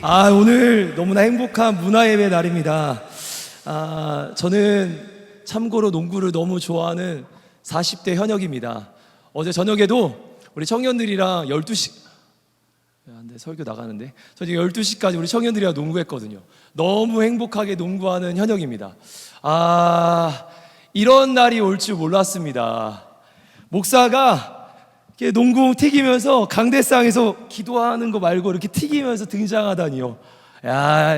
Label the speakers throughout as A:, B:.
A: 오늘 너무나 행복한 문화예배 날입니다. 저는 참고로 농구를 너무 좋아하는 40대 현역입니다. 어제 저녁에도 우리 청년들이랑 12시, 안돼 설교 나가는데, 저 지금 12시까지 우리 청년들이랑 농구했거든요. 너무 행복하게 농구하는 현역입니다. 이런 날이 올 줄 몰랐습니다. 목사가 이렇게 농구 튀기면서 강대상에서 기도하는 거 말고 이렇게 튀기면서 등장하다니요.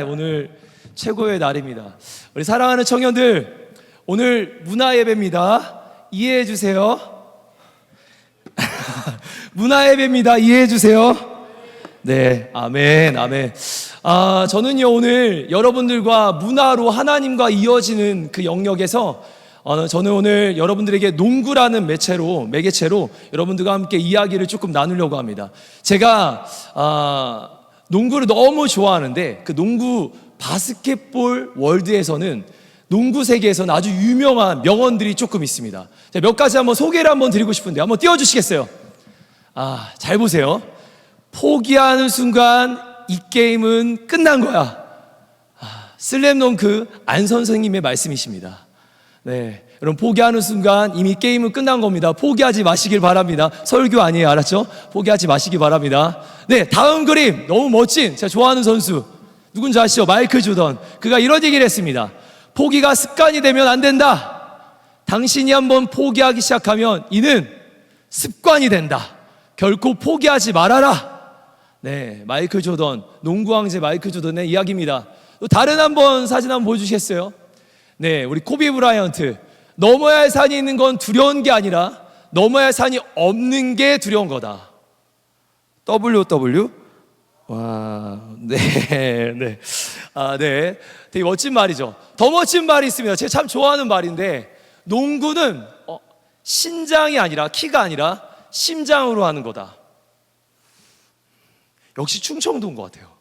A: 오늘 최고의 날입니다. 우리 사랑하는 청년들, 오늘 문화예배입니다. 이해해 주세요. 문화예배입니다. 이해해 주세요. 네, 아멘, 아멘. 저는요 오늘 여러분들과 문화로 하나님과 이어지는 그 영역에서 저는 오늘 여러분들에게 농구라는 매개체로 여러분들과 함께 이야기를 조금 나누려고 합니다. 제가 농구를 너무 좋아하는데 그 농구 바스켓볼 월드에서는 농구 세계에서는 아주 유명한 명언들이 조금 있습니다. 몇 가지 한번 소개를 한번 드리고 싶은데 한번 띄워주시겠어요? 잘 보세요. 포기하는 순간 이 게임은 끝난 거야. 슬램덩크 안 선생님의 말씀이십니다. 네, 여러분 포기하는 순간 이미 게임은 끝난 겁니다. 포기하지 마시길 바랍니다. 설교 아니에요, 알았죠? 포기하지 마시기 바랍니다. 네, 다음 그림 너무 멋진 제가 좋아하는 선수 누군지 아시죠? 마이클 조던. 그가 이런 얘기를 했습니다. 포기가 습관이 되면 안 된다. 당신이 한번 포기하기 시작하면 이는 습관이 된다. 결코 포기하지 말아라. 네, 마이클 조던, 농구 황제 마이클 조던의 이야기입니다. 또 다른 한번 사진 한번 보여주시겠어요? 네, 우리 코비 브라이언트. 넘어야 할 산이 있는 건 두려운 게 아니라 넘어야 할 산이 없는 게 두려운 거다. WW. 와, 네, 네. 네. 되게 멋진 말이죠. 더 멋진 말이 있습니다. 제가 참 좋아하는 말인데, 농구는 신장이 아니라, 키가 아니라 심장으로 하는 거다. 역시 충청도인 것 같아요.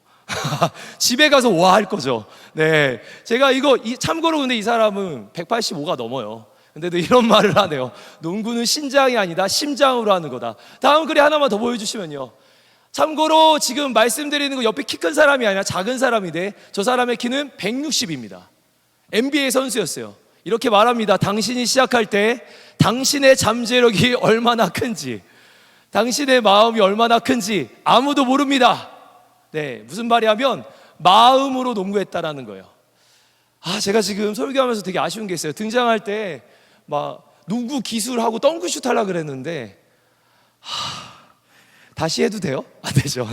A: 집에 가서 와 할 거죠. 네, 제가 참고로 근데 이 사람은 185가 넘어요. 근데도 이런 말을 하네요. 농구는 신장이 아니다 심장으로 하는 거다. 다음 글에 하나만 더 보여주시면요. 참고로 지금 말씀드리는 거 옆에 키 큰 사람이 아니라 작은 사람인데 저 사람의 키는 160입니다. NBA 선수였어요. 이렇게 말합니다. 당신이 시작할 때 당신의 잠재력이 얼마나 큰지, 당신의 마음이 얼마나 큰지 아무도 모릅니다. 네, 무슨 말이냐면 마음으로 농구했다라는 거예요. 제가 지금 설교하면서 되게 아쉬운 게 있어요. 등장할 때 막 농구 기술하고 덩크슛 하려고 그랬는데 다시 해도 돼요? 안 되죠.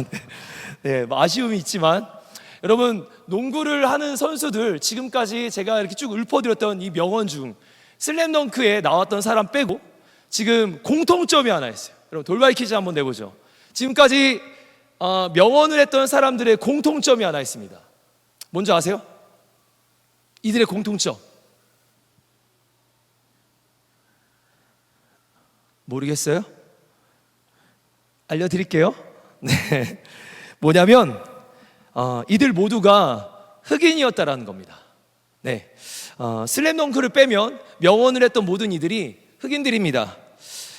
A: 네, 아쉬움이 있지만 여러분, 농구를 하는 선수들 지금까지 제가 이렇게 쭉 읊어드렸던 이 명언 중 슬램덩크에 나왔던 사람 빼고 지금 공통점이 하나 있어요. 여러분, 돌발 퀴즈 한번 내보죠. 지금까지 명언을 했던 사람들의 공통점이 하나 있습니다. 뭔지 아세요? 이들의 공통점 모르겠어요? 알려드릴게요. 네, 뭐냐면 이들 모두가 흑인이었다라는 겁니다. 네, 슬램덩크를 빼면 명언을 했던 모든 이들이 흑인들입니다.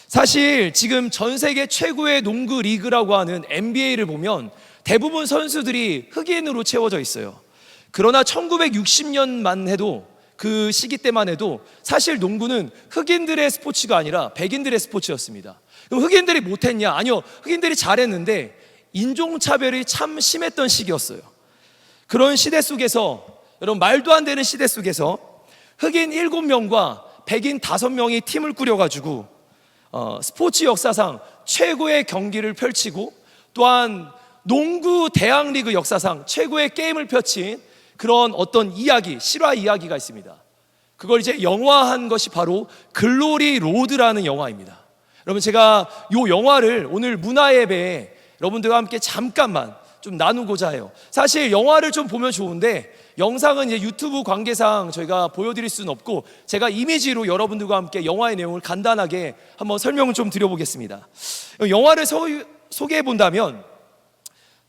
A: 사실 지금 전 세계 최고의 농구 리그라고 하는 NBA를 보면 대부분 선수들이 흑인으로 채워져 있어요. 그러나 1960년만 해도, 그 시기 때만 해도 사실 농구는 흑인들의 스포츠가 아니라 백인들의 스포츠였습니다. 그럼 흑인들이 못했냐? 아니요, 흑인들이 잘했는데 인종차별이 참 심했던 시기였어요. 그런 시대 속에서, 여러분, 말도 안 되는 시대 속에서 흑인 7명과 백인 5명이 팀을 꾸려가지고 스포츠 역사상 최고의 경기를 펼치고 또한 농구 대학리그 역사상 최고의 게임을 펼친 그런 어떤 이야기, 실화 이야기가 있습니다. 그걸 이제 영화한 것이 바로 글로리 로드라는 영화입니다. 여러분, 제가 이 영화를 오늘 문화예배에 여러분들과 함께 잠깐만 좀 나누고자 해요. 사실 영화를 좀 보면 좋은데 영상은 이제 유튜브 관계상 저희가 보여드릴 수는 없고 제가 이미지로 여러분들과 함께 영화의 내용을 간단하게 한번 설명을 좀 드려보겠습니다. 영화를 소개해 본다면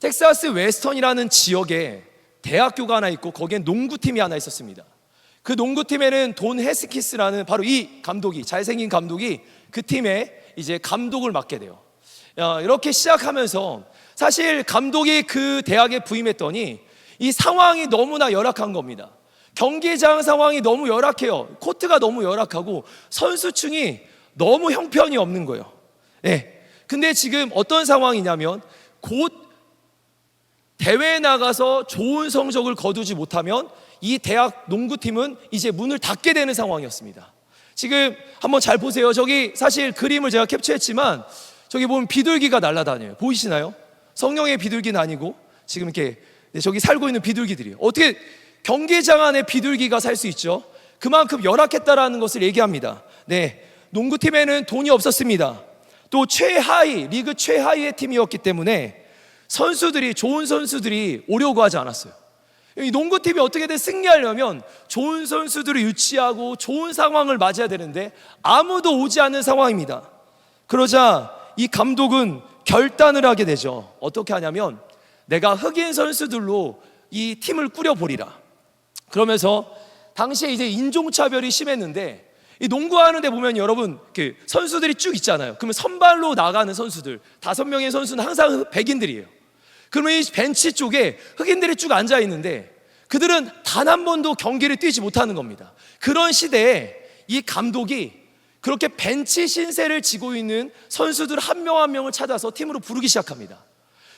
A: 텍사스 웨스턴이라는 지역에 대학교가 하나 있고 거기엔 농구팀이 하나 있었습니다. 그 농구팀에는 돈 헤스키스라는 바로 이 감독이, 잘생긴 감독이 그 팀의 이제 감독을 맡게 돼요. 이렇게 시작하면서 사실 감독이 그 대학에 부임했더니 이 상황이 너무나 열악한 겁니다. 경기장 상황이 너무 열악해요. 코트가 너무 열악하고 선수층이 너무 형편이 없는 거예요. 네. 근데 지금 어떤 상황이냐면 곧 대회에 나가서 좋은 성적을 거두지 못하면 이 대학 농구팀은 이제 문을 닫게 되는 상황이었습니다. 지금 한번 잘 보세요. 저기 사실 그림을 제가 캡처했지만 저기 보면 비둘기가 날아다녀요. 보이시나요? 성령의 비둘기는 아니고 지금 이렇게 저기 살고 있는 비둘기들이에요. 어떻게 경기장 안에 비둘기가 살 수 있죠? 그만큼 열악했다라는 것을 얘기합니다. 네, 농구팀에는 돈이 없었습니다. 또 리그 최하위의 팀이었기 때문에 좋은 선수들이 오려고 하지 않았어요. 이 농구팀이 어떻게든 승리하려면 좋은 선수들을 유치하고 좋은 상황을 맞아야 되는데 아무도 오지 않는 상황입니다. 그러자 이 감독은 결단을 하게 되죠. 어떻게 하냐면 내가 흑인 선수들로 이 팀을 꾸려보리라. 그러면서 당시에 이제 인종차별이 심했는데 이 농구하는데 보면 여러분 그 선수들이 쭉 있잖아요. 그러면 선발로 나가는 선수들 5명의 선수는 항상 백인들이에요. 그러면 이 벤치 쪽에 흑인들이 쭉 앉아 있는데 그들은 단 한 번도 경기를 뛰지 못하는 겁니다. 그런 시대에 이 감독이 그렇게 벤치 신세를 지고 있는 선수들 한 명 한 명을 찾아서 팀으로 부르기 시작합니다.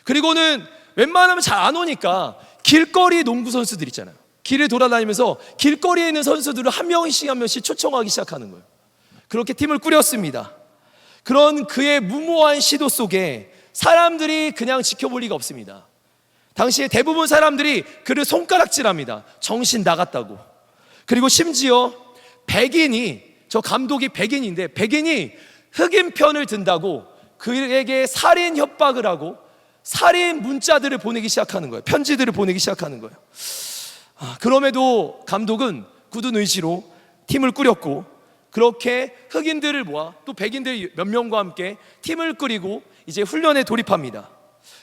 A: 그리고는 웬만하면 잘 안 오니까 길거리 농구 선수들 있잖아요. 길을 돌아다니면서 길거리에 있는 선수들을 한 명씩 초청하기 시작하는 거예요. 그렇게 팀을 꾸렸습니다. 그런 그의 무모한 시도 속에 사람들이 그냥 지켜볼 리가 없습니다. 당시에 대부분 사람들이 그를 손가락질합니다. 정신 나갔다고. 그리고 심지어 저 감독이 백인인데 백인이 흑인 편을 든다고 그에게 살인 협박을 하고 살인 문자들을 보내기 시작하는 거예요. 편지들을 보내기 시작하는 거예요. 그럼에도 감독은 굳은 의지로 팀을 꾸렸고 그렇게 흑인들을 모아 또 백인들 몇 명과 함께 팀을 꾸리고 이제 훈련에 돌입합니다.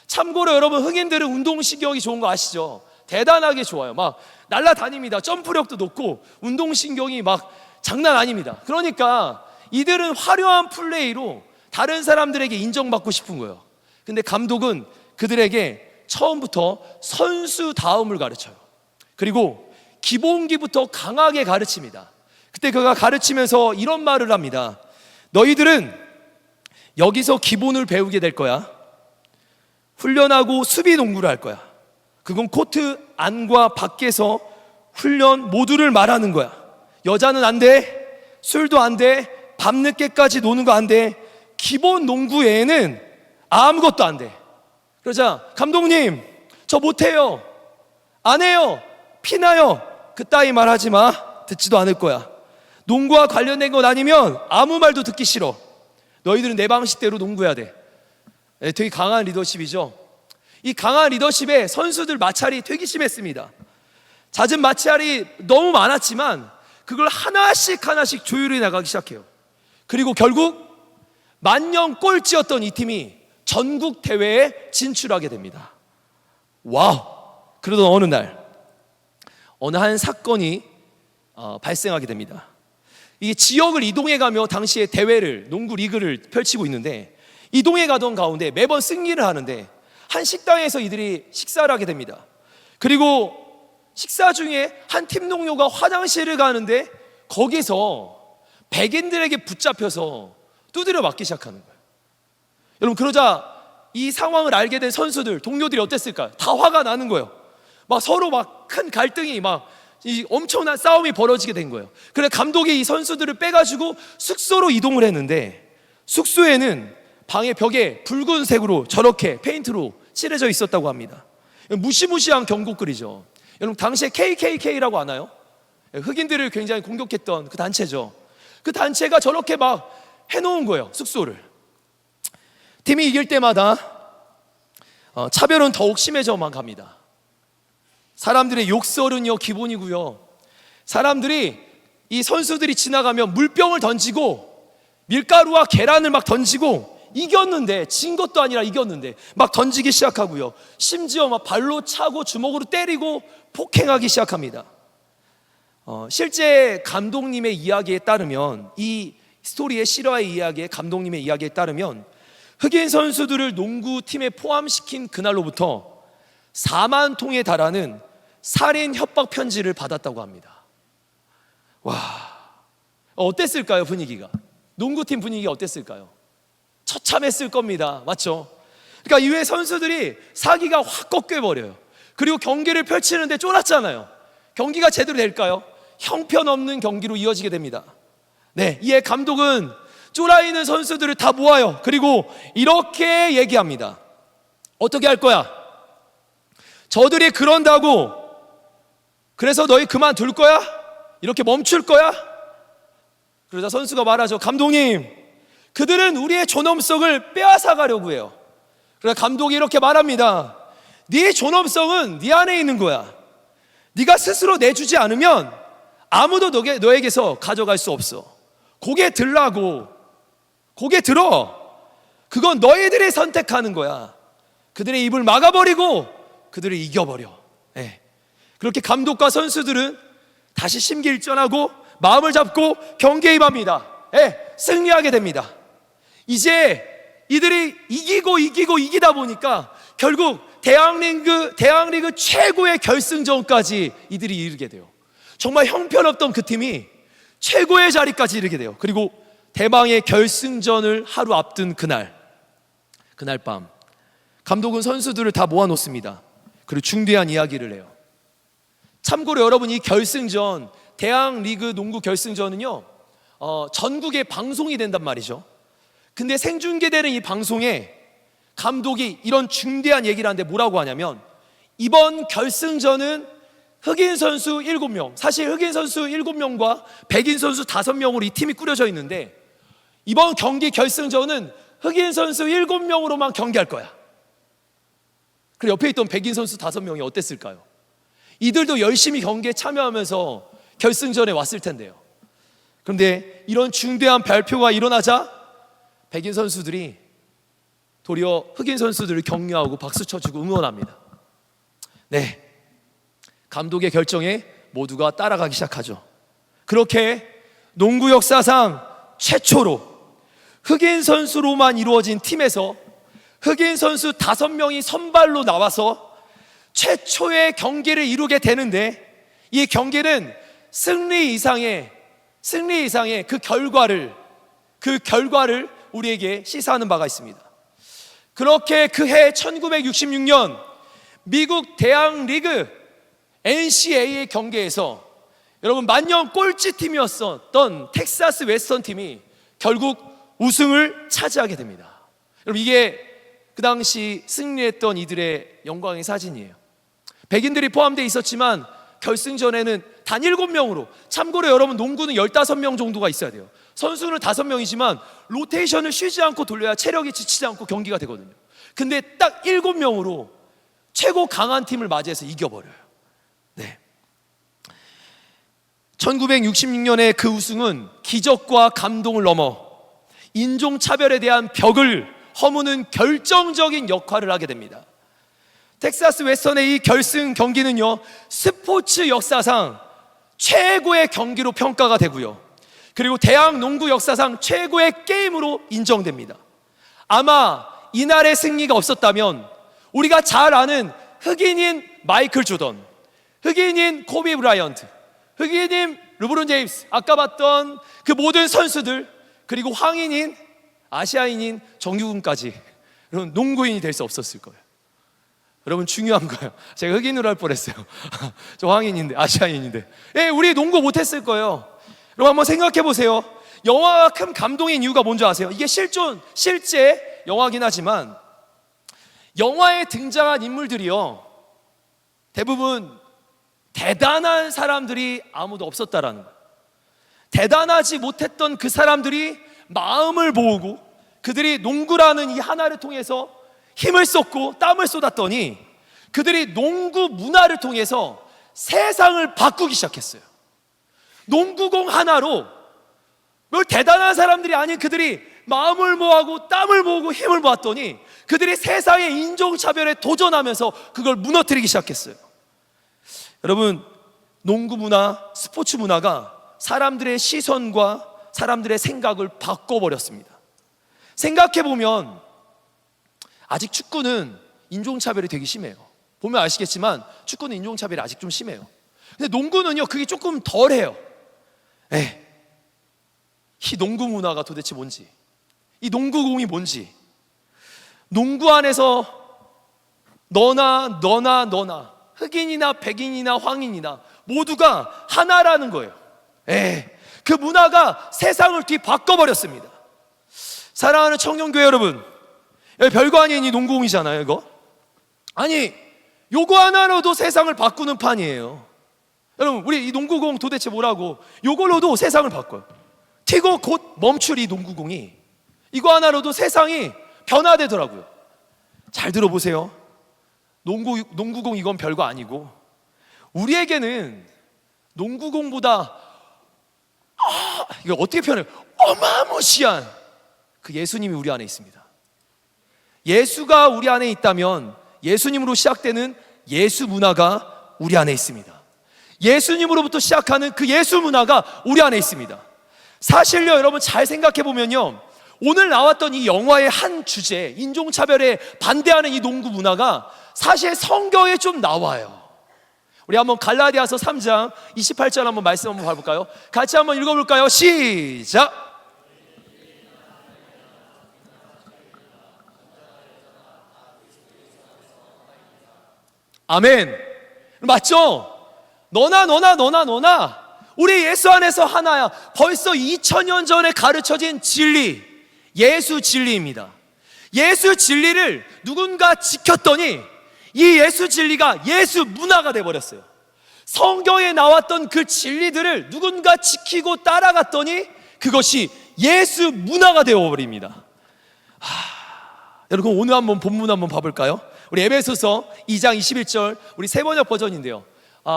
A: 참고로 여러분 흑인들은 운동신경이 좋은 거 아시죠? 대단하게 좋아요. 막 날아다닙니다. 점프력도 높고 운동신경이 막 장난 아닙니다. 그러니까 이들은 화려한 플레이로 다른 사람들에게 인정받고 싶은 거예요. 근데 감독은 그들에게 처음부터 선수다움을 가르쳐요. 그리고 기본기부터 강하게 가르칩니다. 그때 그가 가르치면서 이런 말을 합니다. 너희들은 여기서 기본을 배우게 될 거야. 훈련하고 수비 농구를 할 거야. 그건 코트 안과 밖에서 훈련 모두를 말하는 거야. 여자는 안 돼. 술도 안 돼. 밤늦게까지 노는 거 안 돼. 기본 농구 외에는 아무것도 안 돼. 그러자 감독님 저 못해요. 안 해요. 피나요. 그따위 말하지 마. 듣지도 않을 거야. 농구와 관련된 것 아니면 아무 말도 듣기 싫어. 너희들은 내 방식대로 농구해야 돼. 되게 강한 리더십이죠. 이 강한 리더십에 선수들 마찰이 되게 심했습니다. 잦은 마찰이 너무 많았지만 그걸 하나씩 조율해 나가기 시작해요. 그리고 결국 만년 꼴찌였던 이 팀이 전국 대회에 진출하게 됩니다. 와우! 그러던 어느 한 사건이 발생하게 됩니다. 이게 지역을 이동해 가며 당시에 농구 리그를 펼치고 있는데 이동해 가던 가운데 매번 승리를 하는데 한 식당에서 이들이 식사를 하게 됩니다. 그리고 식사 중에 한 팀 동료가 화장실을 가는데 거기서 백인들에게 붙잡혀서 두드려 맞기 시작하는 거예요. 여러분 그러자 이 상황을 알게 된 동료들이 어땠을까요? 다 화가 나는 거예요. 막 서로 막 큰 갈등이 이 엄청난 싸움이 벌어지게 된 거예요. 그래 감독이 이 선수들을 빼가지고 숙소로 이동을 했는데 숙소에는 방의 벽에 붉은색으로 저렇게 페인트로 칠해져 있었다고 합니다. 무시무시한 경고글이죠. 여러분 당시에 KKK라고 아나요? 흑인들을 굉장히 공격했던 그 단체죠. 그 단체가 저렇게 막 해놓은 거예요. 숙소를. 팀이 이길 때마다 차별은 더욱 심해져만 갑니다. 사람들의 욕설은요 기본이고요. 사람들이 이 선수들이 지나가면 물병을 던지고 밀가루와 계란을 막 던지고 이겼는데 진 것도 아니라 이겼는데 막 던지기 시작하고요. 심지어 막 발로 차고 주먹으로 때리고 폭행하기 시작합니다. 실제 감독님의 이야기에 따르면 이 스토리의 실화의 이야기에 감독님의 이야기에 따르면 흑인 선수들을 농구팀에 포함시킨 그날로부터 4만 통에 달하는 살인 협박 편지를 받았다고 합니다. 와, 어땠을까요? 분위기가, 농구팀 분위기가 어땠을까요? 처참했을 겁니다. 맞죠? 그러니까 이후에 선수들이 사기가 확 꺾여버려요. 그리고 경기를 펼치는데 쫄았잖아요. 경기가 제대로 될까요? 형편없는 경기로 이어지게 됩니다. 네, 이에 감독은 쫄아있는 선수들을 다 모아요. 그리고 이렇게 얘기합니다. 어떻게 할 거야? 저들이 그런다고 그래서 너희 그만둘 거야? 이렇게 멈출 거야? 그러자 선수가 말하죠. 감독님, 그들은 우리의 존엄성을 빼앗아 가려고 해요. 그러자 감독이 이렇게 말합니다. 네 존엄성은 네 안에 있는 거야. 네가 스스로 내주지 않으면 아무도 너에게서 가져갈 수 없어. 고개 들라고. 고개 들어. 그건 너희들이 선택하는 거야. 그들의 입을 막아버리고 그들을 이겨버려. 네. 그렇게 감독과 선수들은 다시 심기일전하고 마음을 잡고 경기에 임합니다. 네. 승리하게 됩니다. 이제 이들이 이기다 보니까 결국 대학리그 최고의 결승전까지 이들이 이르게 돼요. 정말 형편없던 그 팀이 최고의 자리까지 이르게 돼요. 그리고 대망의 결승전을 하루 앞둔 그날 밤 감독은 선수들을 다 모아놓습니다. 그리고 중대한 이야기를 해요. 참고로 여러분, 이 결승전, 대학리그 농구 결승전은요 전국에 방송이 된단 말이죠. 근데 생중계되는 이 방송에 감독이 이런 중대한 얘기를 하는데 뭐라고 하냐면, 이번 결승전은 흑인 선수 7명, 사실 흑인 선수 7명과 백인 선수 5명으로 이 팀이 꾸려져 있는데, 이번 경기 결승전은 흑인 선수 7명으로만 경기할 거야. 그리고 옆에 있던 백인 선수 5명이 어땠을까요? 이들도 열심히 경기에 참여하면서 결승전에 왔을 텐데요. 그런데 이런 중대한 발표가 일어나자 백인 선수들이 도리어 흑인 선수들을 격려하고 박수 쳐주고 응원합니다. 네, 감독의 결정에 모두가 따라가기 시작하죠. 그렇게 농구 역사상 최초로 흑인 선수로만 이루어진 팀에서 흑인 선수 5명이 선발로 나와서 최초의 경기를 이루게 되는데, 이 경기는 승리 이상의 그 결과를 우리에게 시사하는 바가 있습니다. 그렇게 그해 1966년 미국 대학리그 NCAA 경기에서 여러분 만년 꼴찌팀이었던 텍사스 웨스턴 팀이 결국 우승을 차지하게 됩니다. 여러분, 이게 그 당시 승리했던 이들의 영광의 사진이에요. 백인들이 포함되어 있었지만 결승전에는 단 7명으로, 참고로 여러분 농구는 15명 정도가 있어야 돼요. 선수는 5명이지만 로테이션을 쉬지 않고 돌려야 체력이 지치지 않고 경기가 되거든요. 근데 딱 7명으로 최고 강한 팀을 맞이해서 이겨버려요. 네. 1966년의 그 우승은 기적과 감동을 넘어 인종차별에 대한 벽을 허무는 결정적인 역할을 하게 됩니다. 텍사스 웨스턴의 이 결승 경기는요 스포츠 역사상 최고의 경기로 평가가 되고요, 그리고 대학 농구 역사상 최고의 게임으로 인정됩니다. 아마 이날의 승리가 없었다면 우리가 잘 아는 흑인인 마이클 조던, 흑인인 코비 브라이언트, 흑인인 르브론 제임스, 아까 봤던 그 모든 선수들, 그리고 황인인, 아시아인인 정규군까지 여러분 농구인이 될 수 없었을 거예요. 여러분 중요한 거예요. 제가 흑인으로 할 뻔했어요. 저 황인인데, 아시아인인데, 우리 농구 못했을 거예요. 여러분 한번 생각해 보세요. 영화가 큰 감동인 이유가 뭔지 아세요? 이게 실제 영화긴 하지만 영화에 등장한 인물들이요 대부분 대단한 사람들이 아무도 없었다라는 거예요. 대단하지 못했던 그 사람들이 마음을 모으고 그들이 농구라는 이 하나를 통해서 힘을 쏟고 땀을 쏟았더니 그들이 농구 문화를 통해서 세상을 바꾸기 시작했어요. 농구공 하나로 뭘 대단한 사람들이 아닌 그들이 마음을 모아고 땀을 모으고 힘을 모았더니 그들이 세상의 인종차별에 도전하면서 그걸 무너뜨리기 시작했어요. 여러분, 농구 문화, 스포츠 문화가 사람들의 시선과 사람들의 생각을 바꿔버렸습니다. 생각해보면 아직 축구는 인종차별이 되게 심해요. 보면 아시겠지만 축구는 인종차별이 아직 좀 심해요. 근데 농구는요, 그게 조금 덜해요. 이 농구 문화가 도대체 뭔지, 이 농구공이 뭔지, 농구 안에서 너나 흑인이나 백인이나 황인이나 모두가 하나라는 거예요. 그 문화가 세상을 뒤바꿔버렸습니다. 사랑하는 청년교회 여러분, 별거 아닌 이 농구공이잖아요, 이거. 아니, 요거 하나로도 세상을 바꾸는 판이에요. 여러분, 우리 이 농구공 도대체 뭐라고? 요걸로도 세상을 바꿔요. 튀고 곧 멈출 이 농구공이, 이거 하나로도 세상이 변화되더라고요. 잘 들어보세요. 농구공 이건 별거 아니고, 우리에게는 농구공보다 이거 어떻게 표현해요? 어마무시한 그 예수님이 우리 안에 있습니다. 예수가 우리 안에 있다면 예수님으로 시작되는 예수 문화가 우리 안에 있습니다. 예수님으로부터 시작하는 그 예수 문화가 우리 안에 있습니다. 사실요, 여러분 잘 생각해 보면요, 오늘 나왔던 이 영화의 한 주제, 인종차별에 반대하는 이 농구 문화가 사실 성경에 좀 나와요. 우리 한번 갈라디아서 3장 28절 한번 말씀 한번 봐볼까요? 같이 한번 읽어볼까요? 시작! 아멘. 맞죠? 너나 우리 예수 안에서 하나야. 벌써 2000년 전에 가르쳐진 진리, 예수 진리입니다. 예수 진리를 누군가 지켰더니 이 예수 진리가 예수 문화가 돼버렸어요. 성경에 나왔던 그 진리들을 누군가 지키고 따라갔더니 그것이 예수 문화가 되어버립니다. 여러분, 오늘 한번 본문 한번 봐볼까요? 우리 에베소서 2장 21절, 우리 세번역 버전인데요.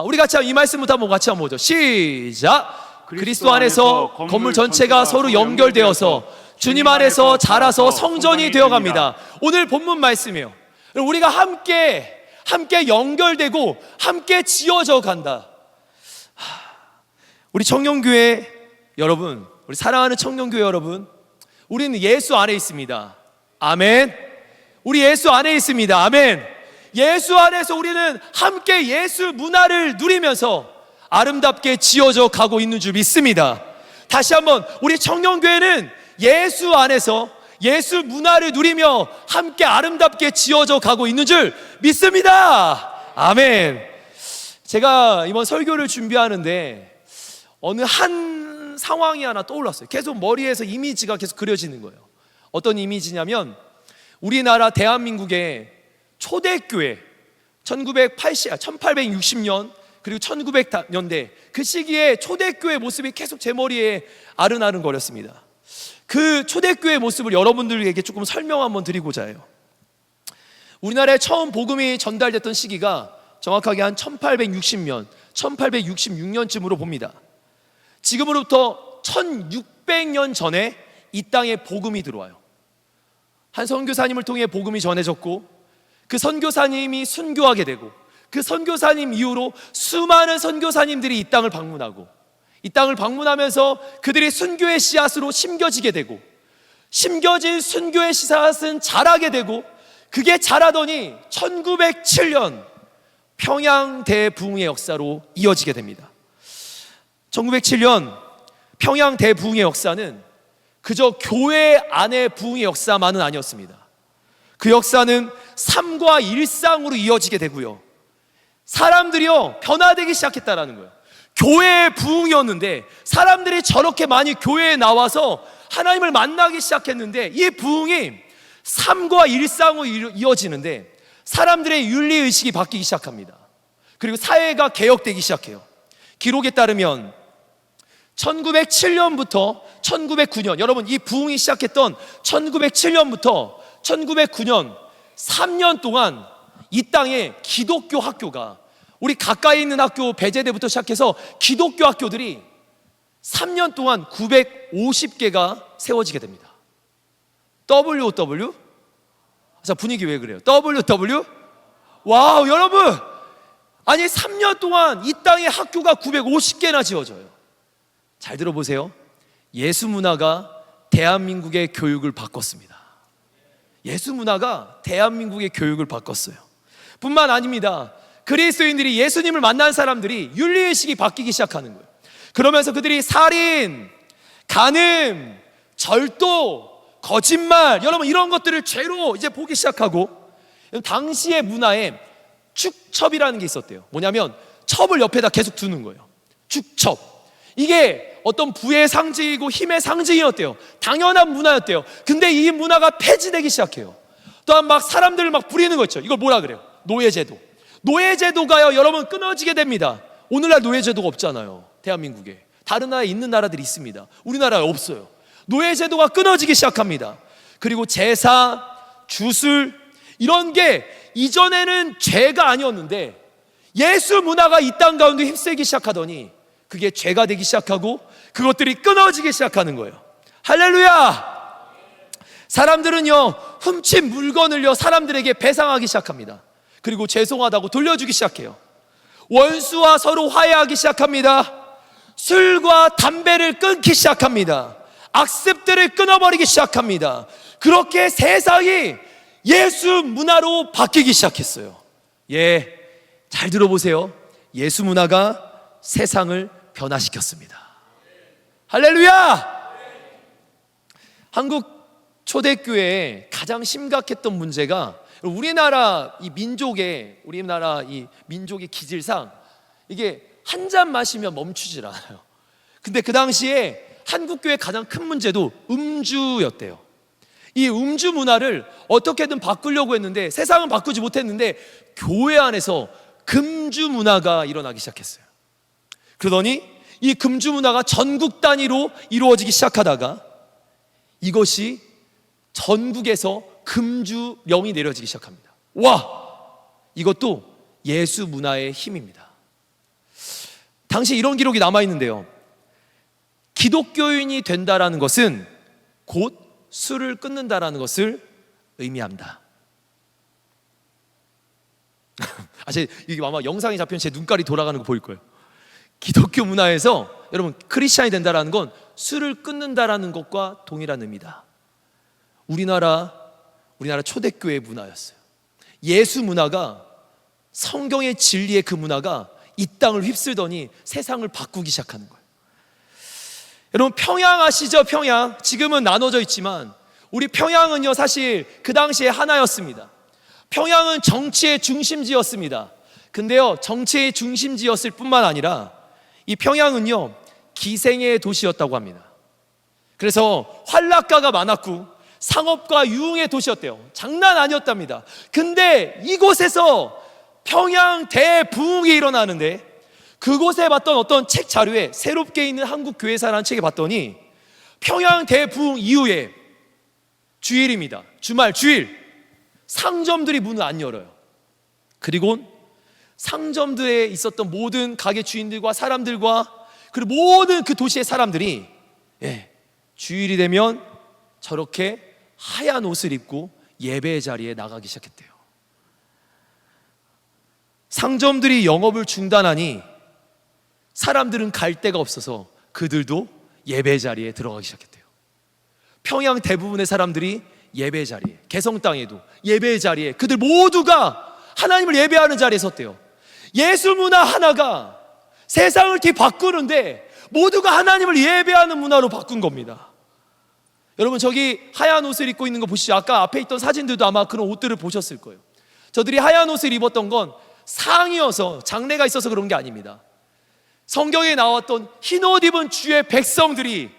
A: 우리 같이 이 말씀부터 한번 같이 한번 보죠. 시작! 그리스도 안에서 건물 전체가 서로 연결되어서 주님 안에서 자라서 성전이 되어갑니다. 오늘 본문 말씀이에요. 우리가 함께 연결되고 함께 지어져 간다. 우리 청년교회 여러분, 우리 사랑하는 청년교회 여러분, 우리는 예수 안에 있습니다. 아멘. 우리 예수 안에 있습니다. 아멘. 예수 안에서 우리는 함께 예수 문화를 누리면서 아름답게 지어져 가고 있는 줄 믿습니다. 다시 한번, 우리 청년교회는 예수 안에서 예수 문화를 누리며 함께 아름답게 지어져 가고 있는 줄 믿습니다. 아멘. 제가 이번 설교를 준비하는데 어느 한 상황이 하나 떠올랐어요. 계속 머리에서 이미지가 계속 그려지는 거예요. 어떤 이미지냐면, 우리나라 대한민국의 초대교회 1860년 그리고 1900년대 그 시기에 초대교회 모습이 계속 제 머리에 아른아른거렸습니다. 그 초대교회 모습을 여러분들에게 조금 설명 한번 드리고자 해요. 우리나라에 처음 복음이 전달됐던 시기가 정확하게 한 1860년, 1866년쯤으로 봅니다. 지금으로부터 1600년 전에 이 땅에 복음이 들어와요. 한 선교사님을 통해 복음이 전해졌고, 그 선교사님이 순교하게 되고, 그 선교사님 이후로 수많은 선교사님들이 이 땅을 방문하고, 이 땅을 방문하면서 그들이 순교의 씨앗으로 심겨지게 되고, 심겨진 순교의 씨앗은 자라게 되고, 그게 자라더니 1907년 평양 대부흥의 역사로 이어지게 됩니다. 1907년 평양 대부흥의 역사는 그저 교회 안의 부흥의 역사만은 아니었습니다. 그 역사는 삶과 일상으로 이어지게 되고요, 사람들이요 변화되기 시작했다라는 거예요. 교회의 부흥이었는데 사람들이 저렇게 많이 교회에 나와서 하나님을 만나기 시작했는데, 이 부흥이 삶과 일상으로 이어지는데 사람들의 윤리의식이 바뀌기 시작합니다. 그리고 사회가 개혁되기 시작해요. 기록에 따르면 1907년부터 1909년, 여러분 이 부흥이 시작했던 1907년부터 1909년 3년 동안 이 땅에 기독교 학교가, 우리 가까이 있는 학교 배제대부터 시작해서 기독교 학교들이 3년 동안 950개가 세워지게 됩니다. WOW? 자, 분위기 왜 그래요? WW? 와우, 여러분! 아니 3년 동안 이 땅에 학교가 950개나 지어져요. 잘 들어보세요. 예수 문화가 대한민국의 교육을 바꿨습니다. 예수 문화가 대한민국의 교육을 바꿨어요. 뿐만 아닙니다. 그리스도인들이 예수님을 만난 사람들이 윤리의식이 바뀌기 시작하는 거예요. 그러면서 그들이 살인, 간음, 절도, 거짓말, 여러분 이런 것들을 죄로 이제 보기 시작하고, 당시의 문화에 축첩이라는 게 있었대요. 뭐냐면 첩을 옆에다 계속 두는 거예요. 축첩. 이게 어떤 부의 상징이고 힘의 상징이었대요. 당연한 문화였대요. 근데 이 문화가 폐지되기 시작해요. 또한 막 사람들을 막 부리는 거 있죠. 이걸 뭐라 그래요? 노예제도. 노예제도가요, 여러분 끊어지게 됩니다. 오늘날 노예제도가 없잖아요. 대한민국에. 다른 나라에 있는 나라들이 있습니다. 우리나라에 없어요. 노예제도가 끊어지기 시작합니다. 그리고 제사, 주술 이런 게 이전에는 죄가 아니었는데 예수 문화가 이 땅 가운데 휩쓸기 시작하더니 그게 죄가 되기 시작하고 그것들이 끊어지기 시작하는 거예요. 할렐루야! 사람들은요, 훔친 물건을요, 사람들에게 배상하기 시작합니다. 그리고 죄송하다고 돌려주기 시작해요. 원수와 서로 화해하기 시작합니다. 술과 담배를 끊기 시작합니다. 악습들을 끊어버리기 시작합니다. 그렇게 세상이 예수 문화로 바뀌기 시작했어요. 예, 잘 들어보세요. 예수 문화가 세상을 변화시켰습니다. 할렐루야! 한국 초대교회에 가장 심각했던 문제가 우리나라 이 민족의 기질상 이게 한 잔 마시면 멈추질 않아요. 근데 그 당시에 한국교회의 가장 큰 문제도 음주였대요. 이 음주 문화를 어떻게든 바꾸려고 했는데 세상은 바꾸지 못했는데 교회 안에서 금주 문화가 일어나기 시작했어요. 그러더니 이 금주 문화가 전국 단위로 이루어지기 시작하다가 이것이 전국에서 금주령이 내려지기 시작합니다. 와! 이것도 예수 문화의 힘입니다. 당시 이런 기록이 남아있는데요. 기독교인이 된다라는 것은 곧 술을 끊는다라는 것을 의미합니다. 이게 아마 영상이 잡히면 제 눈깔이 돌아가는 거 보일 거예요. 기독교 문화에서 여러분 크리스찬이 된다라는 건 술을 끊는다라는 것과 동일한 의미다. 우리나라 초대교회 문화였어요. 예수 문화가, 성경의 진리의 그 문화가 이 땅을 휩쓸더니 세상을 바꾸기 시작하는 거예요. 여러분 평양 아시죠? 평양. 지금은 나눠져 있지만 우리 평양은요 사실 그 당시에 하나였습니다. 평양은 정치의 중심지였습니다. 근데요 정치의 중심지였을 뿐만 아니라 이 평양은요 기생의 도시였다고 합니다. 그래서 환락가가 많았고 상업과 유흥의 도시였대요. 장난 아니었답니다. 근데 이곳에서 평양 대부흥이 일어나는데 그곳에 봤던 어떤 책 자료에 새롭게 있는 한국 교회사라는 책에 봤더니 평양 대부흥 이후에 주일입니다. 주일 상점들이 문을 안 열어요. 그리고 상점들에 있었던 모든 가게 주인들과 사람들과 그리고 모든 그 도시의 사람들이 주일이 되면 저렇게 하얀 옷을 입고 예배의 자리에 나가기 시작했대요. 상점들이 영업을 중단하니 사람들은 갈 데가 없어서 그들도 예배 자리에 들어가기 시작했대요. 평양 대부분의 사람들이 예배 자리에, 개성 땅에도 예배 자리에 그들 모두가 하나님을 예배하는 자리에 섰대요. 예수 문화 하나가 세상을 바꾸는데 모두가 하나님을 예배하는 문화로 바꾼 겁니다. 여러분 저기 하얀 옷을 입고 있는 거 보시죠. 아까 앞에 있던 사진들도 아마 그런 옷들을 보셨을 거예요. 저들이 하얀 옷을 입었던 건 상이어서 장례가 있어서 그런 게 아닙니다. 성경에 나왔던 흰 옷 입은 주의 백성들이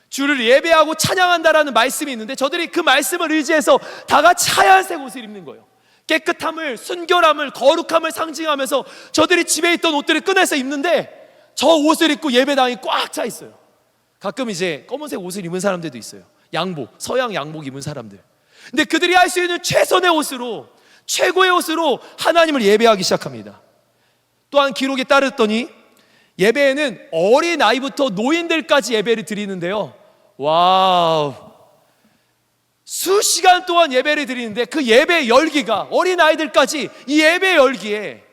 A: 주를 예배하고 찬양한다라는 말씀이 있는데 저들이 그 말씀을 의지해서 다 같이 하얀색 옷을 입는 거예요. 깨끗함을, 순결함을, 거룩함을 상징하면서 저들이 집에 있던 옷들을 꺼내서 입는데 저 옷을 입고 예배당이 꽉 차 있어요. 가끔 이제 검은색 옷을 입은 사람들도 있어요. 양복, 서양 양복 입은 사람들. 근데 그들이 할 수 있는 최선의 옷으로, 최고의 옷으로 하나님을 예배하기 시작합니다. 또한 기록에 따르더니 예배에는 어린 아이부터 노인들까지 예배를 드리는데요. 와우, 수시간 동안 예배를 드리는데 그 예배의 열기가, 어린 아이들까지 이 예배의 열기에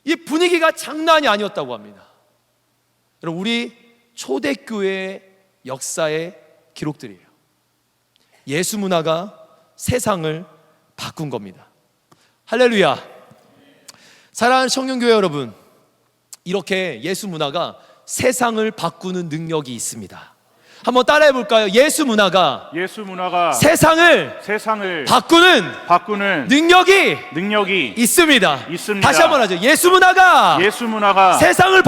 A: 이 분위기가 장난이 아니었다고 합니다. 여러분 우리 초대교회의 역사의 기록들이에요. 예수 문화가 세상을 바꾼 겁니다. 할렐루야. 사랑하는 청년교회 여러분, 이렇게 예수 문화가 세상을 바꾸는 능력이 있습니다. 한번 따라해 볼까요? 예수 문화가 세상을 바꾸는 능력이 있습니다. 다시 한번 하죠. 예수 문화가 세상을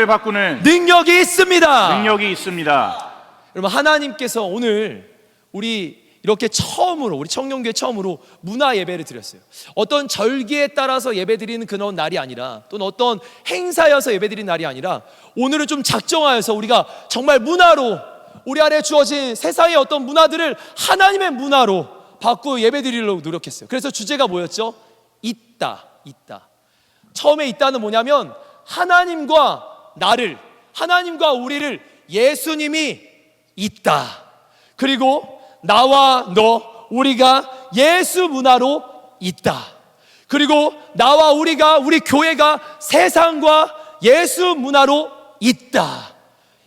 A: 바꾸는 능력이 있습니다. 여러분, 하나님께서 오늘 우리 이렇게 우리 청년교회 처음으로 문화 예배를 드렸어요. 어떤 절기에 따라서 예배 드리는 그런 날이 아니라, 또는 어떤 행사여서 예배 드리는 날이 아니라, 오늘은 좀 작정하여서 우리가 정말 문화로, 우리 안에 주어진 세상의 어떤 문화들을 하나님의 문화로 바꾸어 예배 드리려고 노력했어요. 그래서 주제가 뭐였죠? 있다. 처음에 있다는 뭐냐면, 하나님과 우리를 예수님이 있다. 그리고 나와 우리가 예수 문화로 있다. 그리고 우리 교회가 세상과 예수 문화로 있다.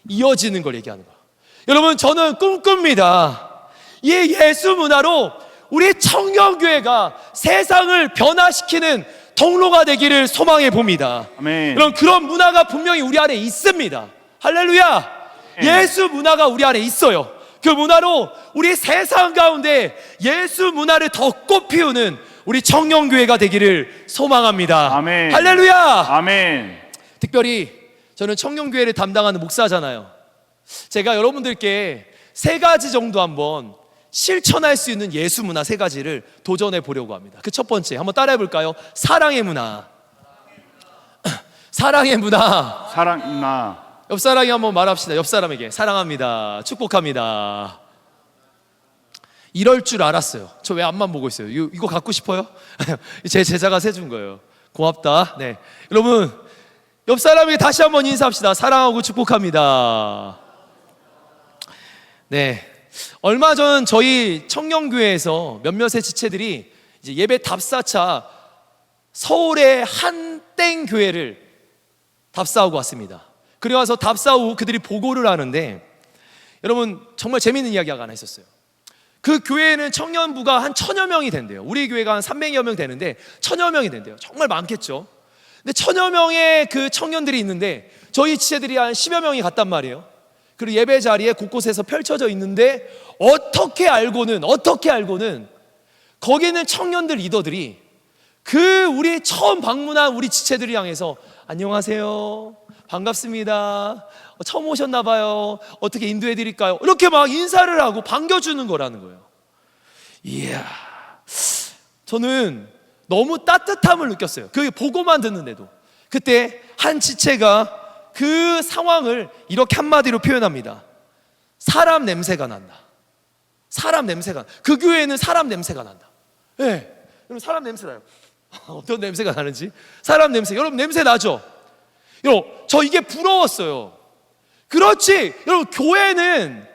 A: 이어지는 걸 얘기하는 거예요. 여러분, 저는 꿈꿉니다. 이 예수 문화로 우리 청년교회가 세상을 변화시키는 통로가 되기를 소망해 봅니다. 여러분, 그런 문화가 분명히 우리 안에 있습니다. 할렐루야. 예수 문화가 우리 안에 있어요. 그 문화로 우리 세상 가운데 예수 문화를 더 꽃피우는 우리 청년교회가 되기를 소망합니다.
B: 아멘.
A: 할렐루야.
B: 아멘.
A: 특별히 저는 청년교회를 담당하는 목사잖아요. 제가 여러분들께 3가지 정도 한번 실천할 수 있는 예수 문화 3가지를 도전해 보려고 합니다. 그 첫 번째, 한번 따라해 볼까요? 사랑의 문화. 사랑의 문화. 옆 사람이 한번 말합시다. 옆 사람에게 사랑합니다. 축복합니다. 이럴 줄 알았어요. 저 왜 앞만 보고 있어요? 이거 갖고 싶어요? 제 제자가 세준 거예요. 고맙다. 네, 여러분, 옆 사람에게 다시 한번 인사합시다. 사랑하고 축복합니다. 네, 얼마 전 저희 청년교회에서 몇몇의 지체들이 이제 예배 답사차 서울의 한 땡 교회를 답사하고 왔습니다. 그리고 와서 답사 후 그들이 보고를 하는데, 여러분, 정말 재밌는 이야기가 하나 있었어요. 그 교회에는 청년부가 한 1000여 명이 된대요. 우리 교회가 한 300여 명 되는데 1000여 명이 된대요. 정말 많겠죠. 근데 1000여 명의 그 청년들이 있는데 저희 지체들이 한 10여 명이 갔단 말이에요. 그리고 예배 자리에 곳곳에서 펼쳐져 있는데, 어떻게 알고는 거기 있는 청년들 리더들이 우리 처음 방문한 우리 지체들을 향해서 안녕하세요, 반갑습니다, 처음 오셨나 봐요, 어떻게 인도해 드릴까요? 이렇게 막 인사를 하고 반겨주는 거라는 거예요. 이야, 저는 너무 따뜻함을 느꼈어요. 그게 보고만 듣는데도. 그때 한 지체가 그 상황을 이렇게 한마디로 표현합니다. 사람 냄새가 난다. 그 교회에는 사람 냄새가 난다. 네, 여러분, 사람 냄새 나요. 어떤 냄새가 나는지. 사람 냄새, 여러분, 냄새 나죠? 여러분, 저 이게 부러웠어요. 그렇지, 여러분, 교회는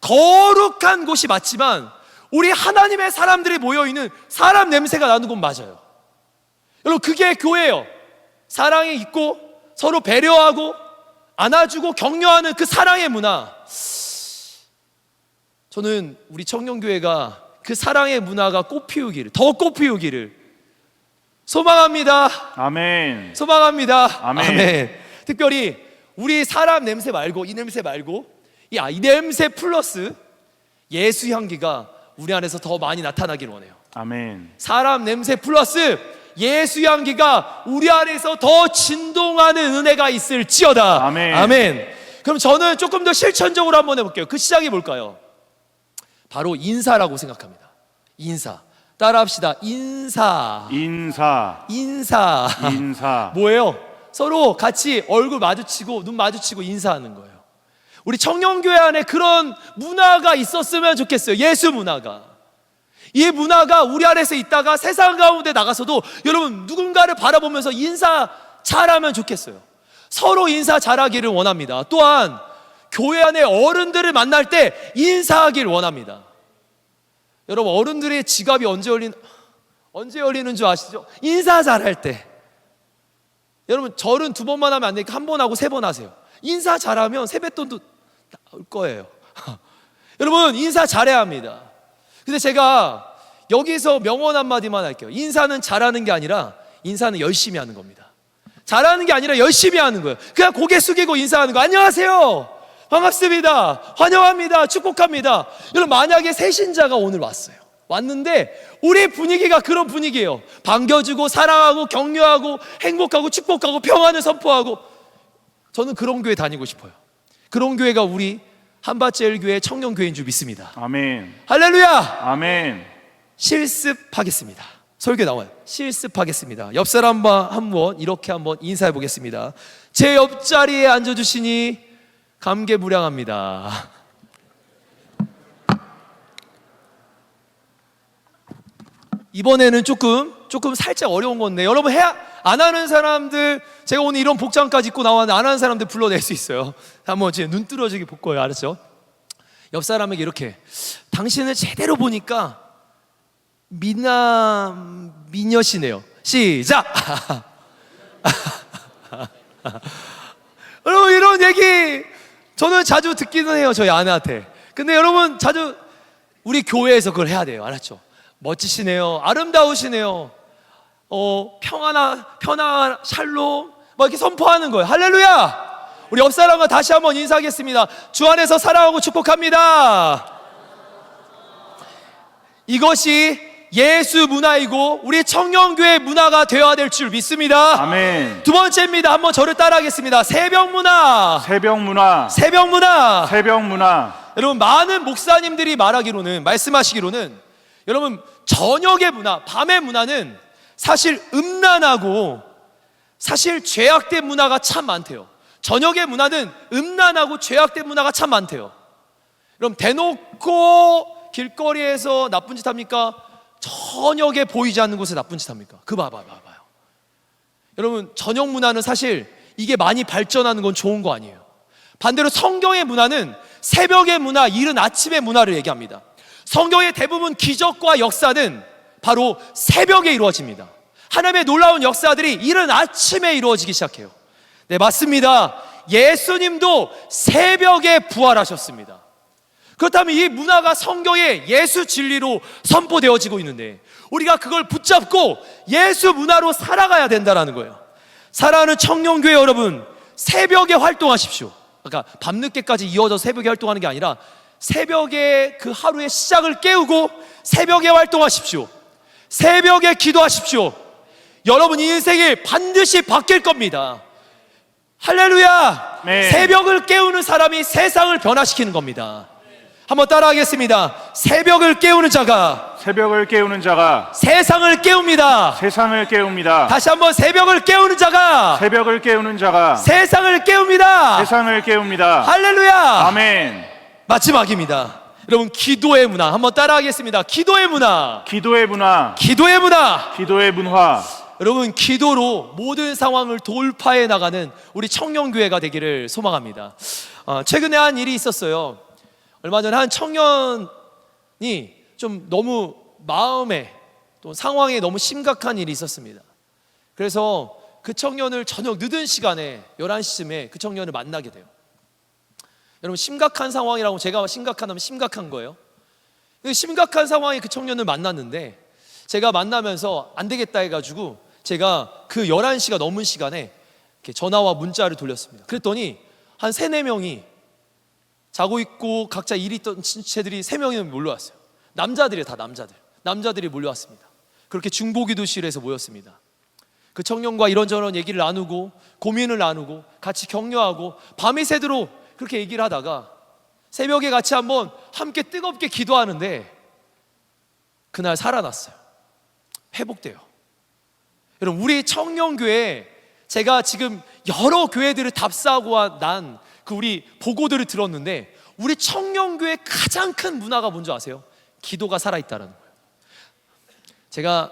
A: 거룩한 곳이 맞지만 우리 하나님의 사람들이 모여있는 사람 냄새가 나는 곳 맞아요. 여러분, 그게 교회예요. 사랑이 있고 서로 배려하고 안아주고 격려하는 그 사랑의 문화. 저는 우리 청년교회가 그 사랑의 문화가 더 꽃피우기를 소망합니다.
B: 아멘.
A: 소망합니다.
B: 아멘.
A: 특별히 우리 사람 냄새 말고, 이 냄새 말고, 이 냄새 플러스 예수 향기가 우리 안에서 더 많이 나타나길 원해요.
B: 아멘.
A: 사람 냄새 플러스 예수 향기가 우리 안에서 더 진동하는 은혜가 있을지어다.
B: 아멘.
A: 아멘. 그럼 저는 조금 더 실천적으로 한번 해볼게요. 그 시작이 뭘까요? 바로 인사라고 생각합니다. 인사. 따라합시다. 인사. 뭐예요? 서로 같이 얼굴 마주치고 눈 마주치고 인사하는 거예요. 우리 청년교회 안에 그런 문화가 있었으면 좋겠어요. 예수 문화가. 이 문화가 우리 안에서 있다가 세상 가운데 나가서도 여러분, 누군가를 바라보면서 인사 잘하면 좋겠어요. 서로 인사 잘하기를 원합니다. 또한 교회 안에 어른들을 만날 때 인사하길 원합니다. 여러분, 어른들의 지갑이 언제 열리는 줄 아시죠? 인사 잘할 때. 여러분, 절은 2번만 하면 안 되니까 1번 하고 3번 하세요. 인사 잘하면 세뱃돈도 나올 거예요. 여러분, 인사 잘해야 합니다. 근데 제가 여기서 명언 한마디만 할게요. 인사는 잘하는 게 아니라 인사는 열심히 하는 겁니다. 잘하는 게 아니라 열심히 하는 거예요. 그냥 고개 숙이고 인사하는 거. 안녕하세요, 반갑습니다, 환영합니다, 축복합니다. 여러분, 만약에 새신자가 오늘 왔는데 우리 분위기가 그런 분위기예요. 반겨주고 사랑하고 격려하고 행복하고 축복하고 평안을 선포하고. 저는 그런 교회 다니고 싶어요. 그런 교회가 우리 한밭제일교회 청년교회인 줄 믿습니다.
B: 아멘.
A: 할렐루야.
B: 아멘.
A: 실습하겠습니다. 설교 나와요. 실습하겠습니다. 옆 사람과 한번 이렇게 한번 인사해 보겠습니다. 제 옆자리에 앉아주시니 감개무량합니다. 이번에는 조금 살짝 어려운 건데, 여러분 안 하는 사람들, 제가 오늘 이런 복장까지 입고 나왔는데 안 하는 사람들 불러낼 수 있어요. 한번 제 눈 뚫어지게 볼 거예요. 알았죠? 옆 사람에게 이렇게, 당신을 제대로 보니까 미녀시네요. 시작! 여러분, 이런 얘기 저는 자주 듣기는 해요, 저희 아내한테. 근데 여러분, 자주 우리 교회에서 그걸 해야 돼요. 알았죠? 멋지시네요, 아름다우시네요, 평안한 샬롬, 막 이렇게 선포하는 거예요. 할렐루야! 우리 옆 사람과 다시 한번 인사하겠습니다. 주 안에서 사랑하고 축복합니다. 이것이 예수 문화이고 우리 청년교회 문화가 되어야 될 줄 믿습니다.
B: 아멘.
A: 두 번째입니다. 한번 저를 따라하겠습니다. 새벽 문화.
B: 새벽 문화.
A: 새벽 문화.
B: 새벽 문화.
A: 여러분, 많은 목사님들이 말씀하시기로는 여러분, 저녁의 문화, 밤의 문화는 사실 음란하고 사실 죄악된 문화가 참 많대요. 저녁의 문화는 음란하고 죄악된 문화가 참 많대요. 여러분, 대놓고 길거리에서 나쁜 짓 합니까? 저녁에 보이지 않는 곳에 나쁜 짓 합니까? 봐봐요. 여러분, 저녁 문화는 사실 이게 많이 발전하는 건 좋은 거 아니에요. 반대로 성경의 문화는 새벽의 문화, 이른 아침의 문화를 얘기합니다. 성경의 대부분 기적과 역사는 바로 새벽에 이루어집니다. 하나님의 놀라운 역사들이 이른 아침에 이루어지기 시작해요. 네, 맞습니다. 예수님도 새벽에 부활하셨습니다. 그렇다면 이 문화가 성경의 예수 진리로 선포되어지고 있는데 우리가 그걸 붙잡고 예수 문화로 살아가야 된다는 거예요. 사랑하는 청년교회 여러분, 새벽에 활동하십시오. 그러니까 밤늦게까지 이어져서 새벽에 활동하는 게 아니라 새벽에 그 하루의 시작을 깨우고 새벽에 활동하십시오. 새벽에 기도하십시오. 여러분, 이 인생이 반드시 바뀔 겁니다. 할렐루야.
B: 네.
A: 새벽을 깨우는 사람이 세상을 변화시키는 겁니다. 한번 따라하겠습니다. 새벽을 깨우는 자가 세상을 깨웁니다.
B: 세상을 깨웁니다.
A: 다시 한번, 새벽을 깨우는 자가 세상을 깨웁니다.
B: 세상을 깨웁니다.
A: 할렐루야.
B: 아멘.
A: 마지막입니다. 여러분, 기도의 문화 한번 따라하겠습니다. 기도의 문화. 여러분, 기도로 모든 상황을 돌파해 나가는 우리 청년교회가 되기를 소망합니다. 최근에 한 일이 있었어요. 얼마 전에 한 청년이 좀 너무 마음에 또 상황에 너무 심각한 일이 있었습니다. 그래서 그 청년을 저녁 늦은 시간에 11시쯤에 그 청년을 만나게 돼요. 여러분, 심각한 상황이라고, 제가 심각하다면 심각한 거예요. 심각한 상황에 그 청년을 만났는데 제가 만나면서 안 되겠다 해가지고 제가 그 11시가 넘은 시간에 이렇게 전화와 문자를 돌렸습니다. 그랬더니 한 3-4명이 자고 있고 각자 일이 있던 채들이 3명이 몰려왔어요. 남자들이에요. 다 남자들이 몰려왔습니다. 그렇게 중보기도실에서 모였습니다. 그 청년과 이런저런 얘기를 나누고 고민을 나누고 같이 격려하고 밤이 새도록 그렇게 얘기를 하다가 새벽에 같이 한번 함께 뜨겁게 기도하는데 그날 살아났어요. 회복돼요. 여러분, 우리 청년교회, 제가 지금 여러 교회들을 답사하고 난 그 우리 보고들을 들었는데 우리 청년교회 가장 큰 문화가 뭔지 아세요? 기도가 살아있다는 거예요. 제가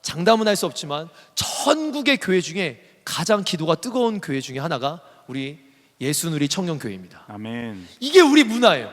A: 장담은 할 수 없지만 전국의 교회 중에 가장 기도가 뜨거운 교회 중에 하나가 우리 예수누리 청년교회입니다.
B: 아멘.
A: 이게 우리 문화예요.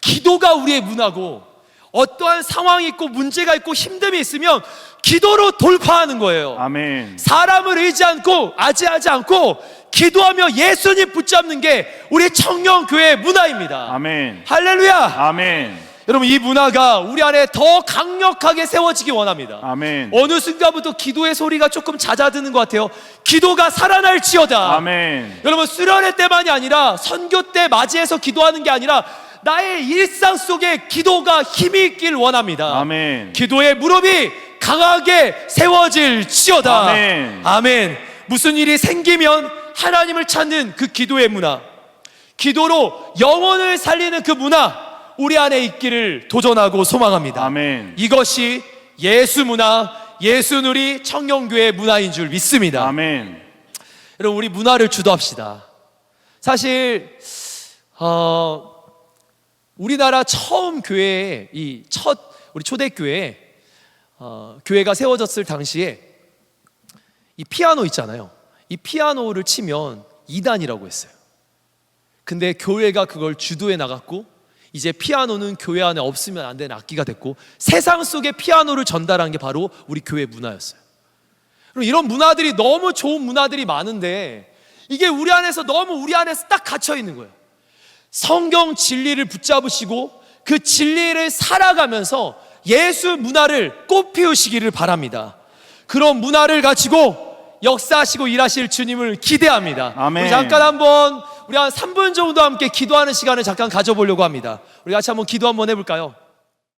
A: 기도가 우리의 문화고, 어떠한 상황이 있고 문제가 있고 힘듦이 있으면 기도로 돌파하는 거예요.
B: 아멘.
A: 사람을 의지하지 않고 기도하며 예수님 붙잡는 게 우리 청년교회의 문화입니다.
B: 아멘.
A: 할렐루야.
B: 아멘.
A: 여러분, 이 문화가 우리 안에 더 강력하게 세워지기 원합니다.
B: 아멘.
A: 어느 순간부터 기도의 소리가 조금 잦아드는 것 같아요. 기도가 살아날지어다.
B: 아멘.
A: 여러분, 수련회 때만이 아니라 선교 때 맞이해서 기도하는 게 아니라 나의 일상 속에 기도가 힘이 있길 원합니다.
B: 아멘.
A: 기도의 무릎이 강하게 세워질지어다.
B: 아멘.
A: 아멘. 무슨 일이 생기면 하나님을 찾는 그 기도의 문화, 기도로 영혼을 살리는 그 문화, 우리 안에 있기를 도전하고 소망합니다.
B: 아멘.
A: 이것이 예수 문화, 예수누리 청년교회 문화인 줄 믿습니다.
B: 아멘.
A: 여러분, 우리 문화를 주도합시다. 사실 우리나라 처음 교회에 우리 초대교회에 교회가 세워졌을 당시에 이 피아노 있잖아요. 이 피아노를 치면 이단이라고 했어요. 근데 교회가 그걸 주도해 나갔고, 이제 피아노는 교회 안에 없으면 안 되는 악기가 됐고, 세상 속에 피아노를 전달한 게 바로 우리 교회 문화였어요. 그럼 이런 문화들이, 너무 좋은 문화들이 많은데 이게 우리 안에서 딱 갇혀 있는 거예요. 성경 진리를 붙잡으시고 그 진리를 살아가면서 예수 문화를 꽃피우시기를 바랍니다. 그런 문화를 가지고 역사하시고 일하실 주님을 기대합니다.
B: 아멘.
A: 우리 잠깐 우리 한 3분 정도 함께 기도하는 시간을 잠깐 가져보려고 합니다. 우리 같이 한번 기도 한번 해볼까요?